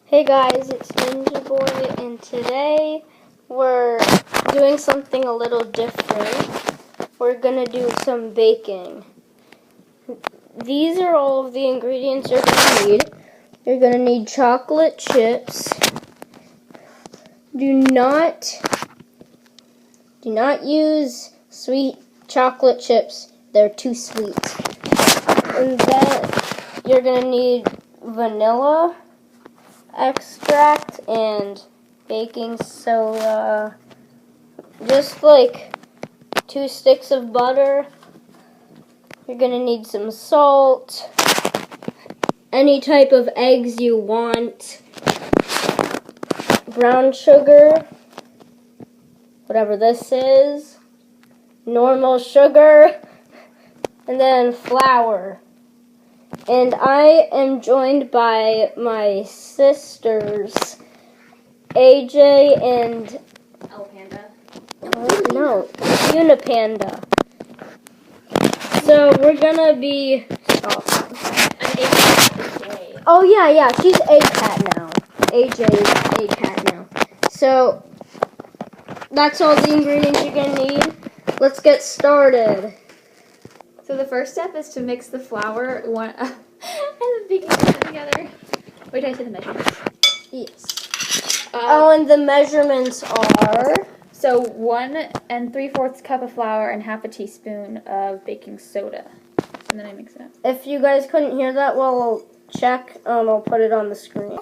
Hey guys, it's Ninja Boy, and today we're doing something a little different. We're gonna do some baking. These are all of the ingredients you're gonna need. You're gonna need chocolate chips. Do not use sweet chocolate chips. They're too sweet. And then you're gonna need vanilla extract and baking soda, just like 2 sticks of butter. You're gonna need some salt, any type of eggs you want, brown sugar, whatever this is, normal sugar, and then flour. And I am joined by my sisters, AJ and... Oh, Panda. No, Unipanda. So we're gonna be... Oh yeah, she's a cat now. AJ is a cat now. So, that's all the ingredients you're gonna need. Let's get started. So the first step is to mix the flour and the baking soda together. Wait, did I say the measurements? Yes. And the measurements are... So 1 3/4 cup of flour and half a teaspoon of baking soda. And then I mix it up. If you guys couldn't hear that, well, I'll check. I'll put it on the screen.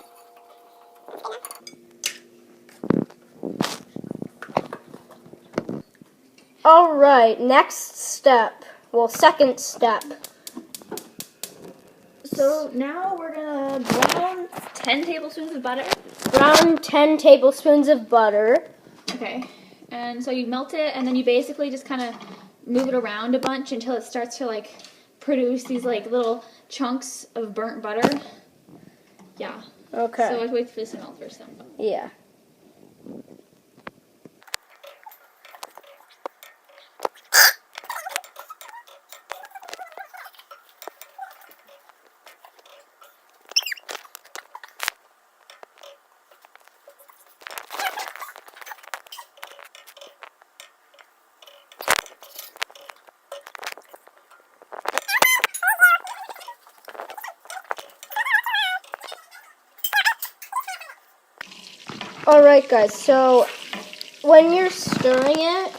Alright, next step. Well, second step. So now we're going to brown 10 tablespoons of butter. Brown 10 tablespoons of butter. Okay. And so you melt it, and then you basically just kind of move it around a bunch until it starts to, like, produce these, like, little chunks of burnt butter. Yeah. Okay. So I wait for this to melt first then. Yeah. Alright guys, so when you're stirring it,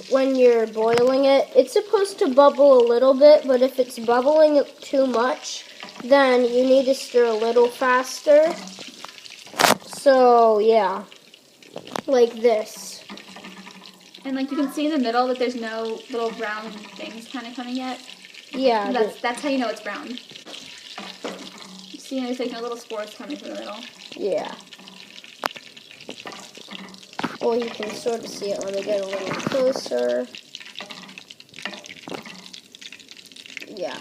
when you're boiling it, it's supposed to bubble a little bit, but if it's bubbling too much, then you need to stir a little faster. So yeah, like this. And like you can see in the middle that there's no little brown things kind of coming yet. Yeah. That's how you know it's brown. You see there's like no little spores coming from the middle. Yeah. Well, you can sort of see it when we get a little closer. Yeah.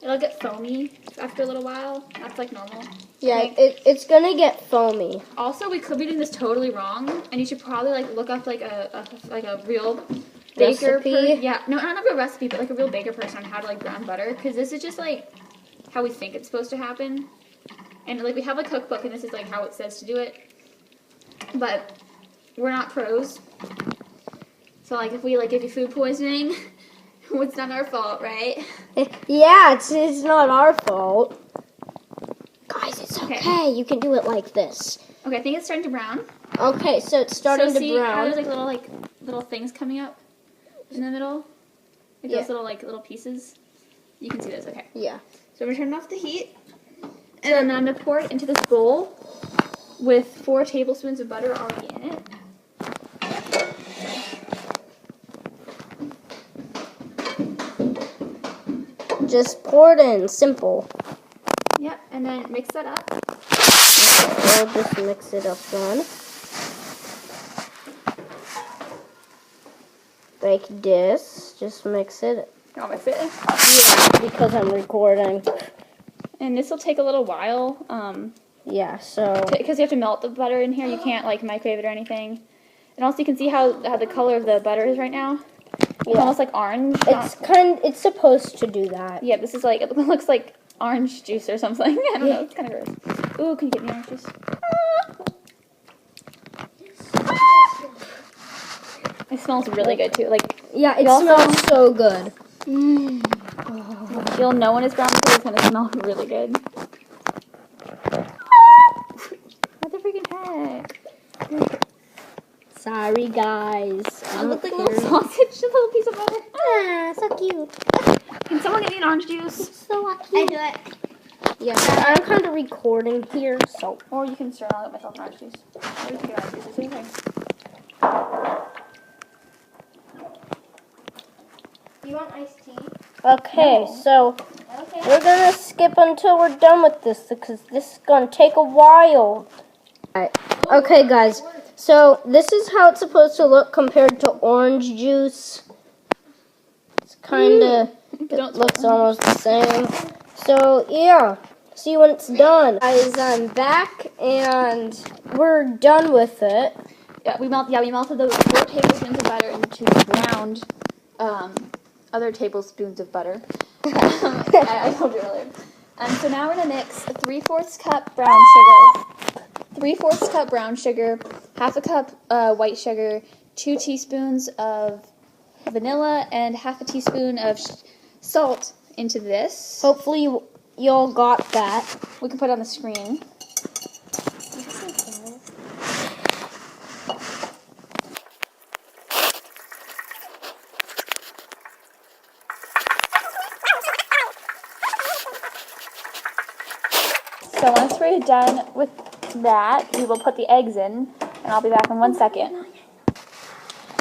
It'll get foamy after a little while. That's like normal. Yeah, it's gonna get foamy. Also, we could be doing this totally wrong, and you should probably like look up like a real baker Recipe? Yeah, no, not a real recipe, but like a real baker person on how to like brown butter, because this is just like how we think it's supposed to happen. And like we have a cookbook, and this is like how it says to do it, but we're not pros. So like if we like give you food poisoning, it's not our fault, right? Yeah, it's not our fault. Guys, it's okay. You can do it like this. Okay, I think it's starting to brown. Okay, so it's starting to see how brown. there's like little things coming up in the middle? Like those little pieces. You can see those, okay. Yeah. So we're turning off the heat. And then I'm going to pour it into this bowl with 4 tablespoons of butter already in it. Just pour it in, simple. Yep, and then mix that up. Okay, we'll just mix it up then. Like this, just mix it. You want my fit? Yeah, because I'm recording. And this will take a little while. Yeah, so... Because you have to melt the butter in here. You can't, like, microwave it or anything. And also you can see how the color of the butter is right now. It's almost like orange. It's supposed to do that. Yeah, this is like, it looks like orange juice or something. I don't know, it's kind of gross. Ooh, can you get me orange juice? It smells really good too. Like, yeah, it smells so good. You'll know when it's brown because it's gonna smell really good. What the freaking heck? Sorry, guys. I look like a little sausage, a little piece of butter. Ah, so cute. Can someone get me an orange juice? So cute. I do it. Yeah, I'm kind of recording here, so. Or you can stir. I'll get myself an orange juice. Or you can get orange juice. It's okay. You want iced tea? Okay, No. so we're gonna skip until we're done with this because this is gonna take a while. Alright. Okay, guys. So this is how it's supposed to look compared to orange juice. It's kind of looks almost the same. So yeah, see when it's done. Guys, I'm back and we're done with it. Yeah, we melted those 4 tablespoons of butter into browned other tablespoons of butter. I told you earlier. So now we're gonna mix 3/4 cup brown sugar, 3/4 cup brown sugar, 1/2 cup white sugar, 2 teaspoons of vanilla, and 1/2 teaspoon of salt into this. Hopefully you all got that. We can put it on the screen. So once we're done with that, we will put the eggs in, and I'll be back in 1 second.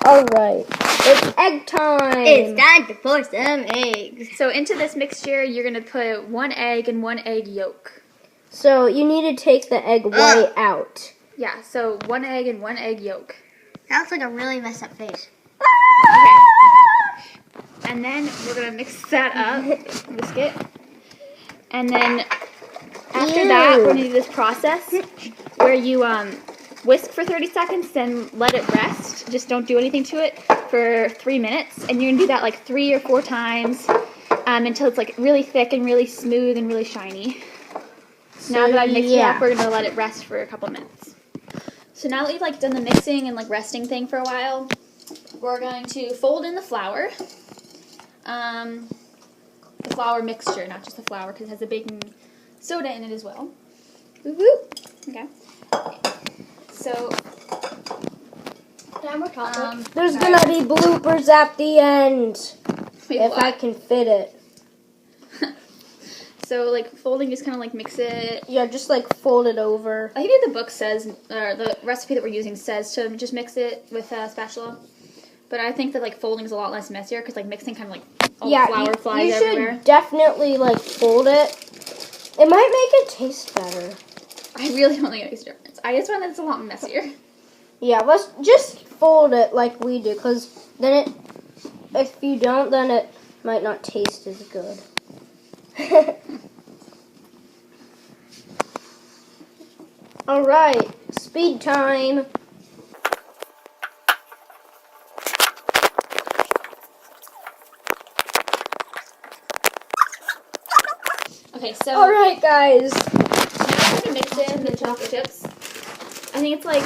Alright, it's egg time! It's time to pour some eggs. So into this mixture, you're going to put 1 egg and 1 egg yolk. So you need to take the egg white out. Yeah, so 1 egg and 1 egg yolk. That looks like a really messed up face. Okay. And then we're going to mix that up, whisk it. And then after that, we're going to do this process where you whisk for 30 seconds, then let it rest. Just don't do anything to it for 3 minutes. And you're going to do that like 3 or 4 times until it's like really thick and really smooth and really shiny. So now that I've mixed it up, we're going to let it rest for a couple minutes. So now that you've like done the mixing and like resting thing for a while, we're going to fold in the flour. The flour mixture, not just the flour, because it has a baking soda in it as well. Woo-woo. Okay. So, there's gonna be bloopers at the end. Wait, if what? I can fit it. So, like, folding, just kind of like mix it. Yeah, just like fold it over. I think the book says, or the recipe that we're using says to just mix it with a spatula. But I think that like folding is a lot less messier because like mixing kind of like all the flour flies everywhere. You should definitely like fold it. It might make it taste better. I really don't think it makes a difference. I just find that it's a lot messier. Yeah, let's just fold it like we do, because then if you don't, then it might not taste as good. Alright, speed time. Okay, so alright guys. I'm going to mix in the chocolate chips. I think it's like,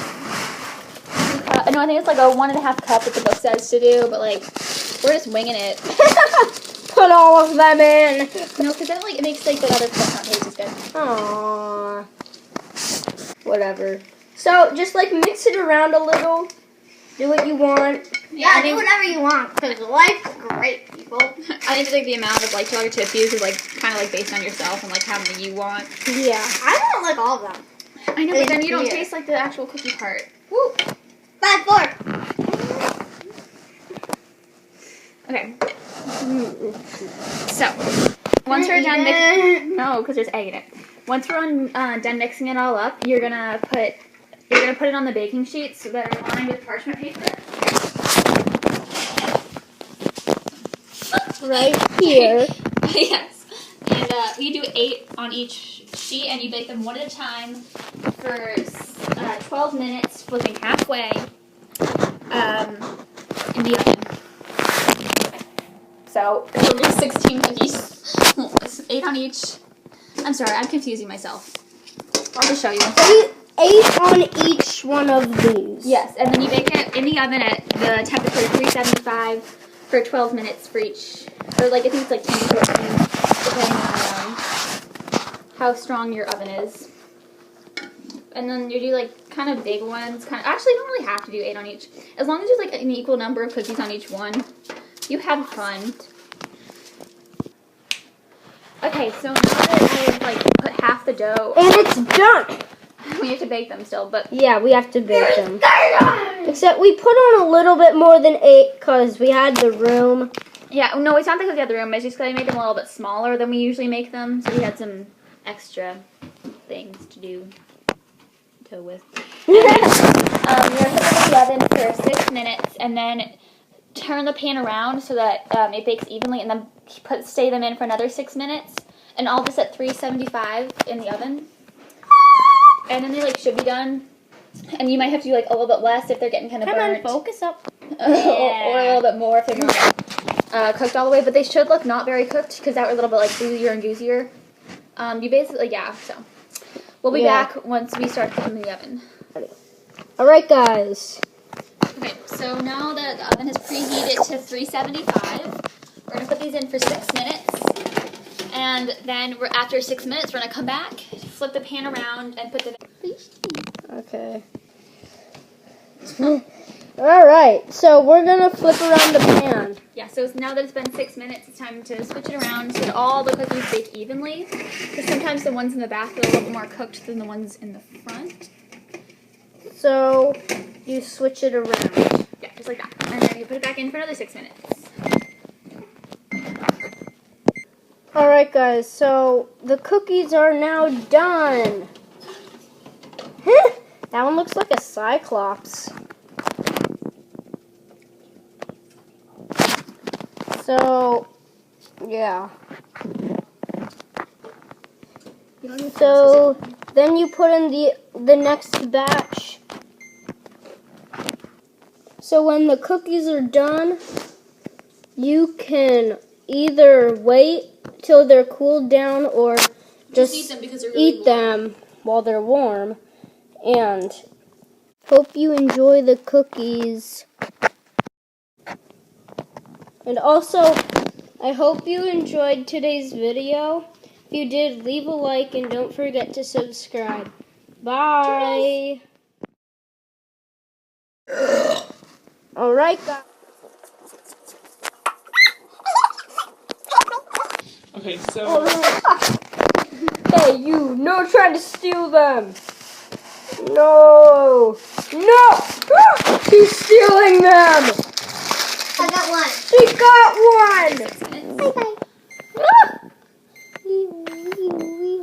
no, I think it's like a 1.5 cup that the book says to do, but like, we're just winging it. Put all of them in. No, because then like, it makes like the other stuff not taste as good. Aww. Whatever. So, just like mix it around a little. Do what you want. Yeah, do whatever you want, because life's great, people. I think like the amount of like chocolate chips used is like kind of like based on yourself and like how many you want. Yeah. I don't like all of them. I know, but then you don't taste like the actual cookie part. Woo! Bad fork! Okay. So, once we're done mixing, no, because there's egg in it. Once we're done mixing it all up, you're gonna put it on the baking sheets that are lined with parchment paper. Right here. Yes. And you do 8 on each sheet, and you bake them one at a time for 12 minutes, flipping halfway in the oven. So we'll do 16 cookies, 8 on each. I'm sorry, I'm confusing myself. I'll just show you. 8 on each one of these. Yes, and then you bake it in the oven at the temperature of 375 for 12 minutes for each. Or like I think it's like 10 to 14, depending on how strong your oven is. And then you do like kind of big ones. Actually, you don't really have to do 8 on each. As long as there's like an equal number of cookies on each one, you have fun. Okay, so now that I have like put half the dough, And it's done. we have to bake them still, but Yeah, we have to bake them. Except we put on a little bit more than 8 because we had the room. yeah, no, it's not because we had the room. It's just because I made them a little bit smaller than we usually make them, so we had some extra things to do with. We're going to put them in the oven for 6 minutes, and then turn the pan around so that it bakes evenly, and then stay them in for another 6 minutes, and all this at 375 in the oven. And then they like should be done, and you might have to do like a little bit less if they're getting kind of burnt. Focus up. or a little bit more if they're not cooked all the way, but they should look not very cooked because that were a little bit like goozier and goosier. You basically, so we'll be back once we start putting them in the oven. Alright, guys. Okay, so now that the oven has preheated to 375, we're going to put these in for 6 minutes, and then after 6 minutes we're going to come back, flip the pan around, and put them in. Okay. Alright, so we're going to flip around the pan. Yeah, so now that it's been 6 minutes, it's time to switch it around so that all the cookies bake evenly. Because sometimes the ones in the back are a little more cooked than the ones in the front. So you switch it around. Yeah, just like that. And then you put it back in for another 6 minutes. Alright, guys, so the cookies are now done. That one looks like a cyclops. So, yeah. So then you put in the next batch. So when the cookies are done, you can either wait till they're cooled down or just eat them because they're really eat them while they're warm. And hope you enjoy the cookies. And also, I hope you enjoyed today's video. If you did, leave a like and don't forget to subscribe. Bye. Alright, guys. Okay, so Hey, you! No trying to steal them! No! No! She's stealing them! I got one. She got one! Bye-bye.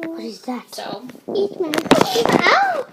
What is that? So, Eat my cookie. Ow!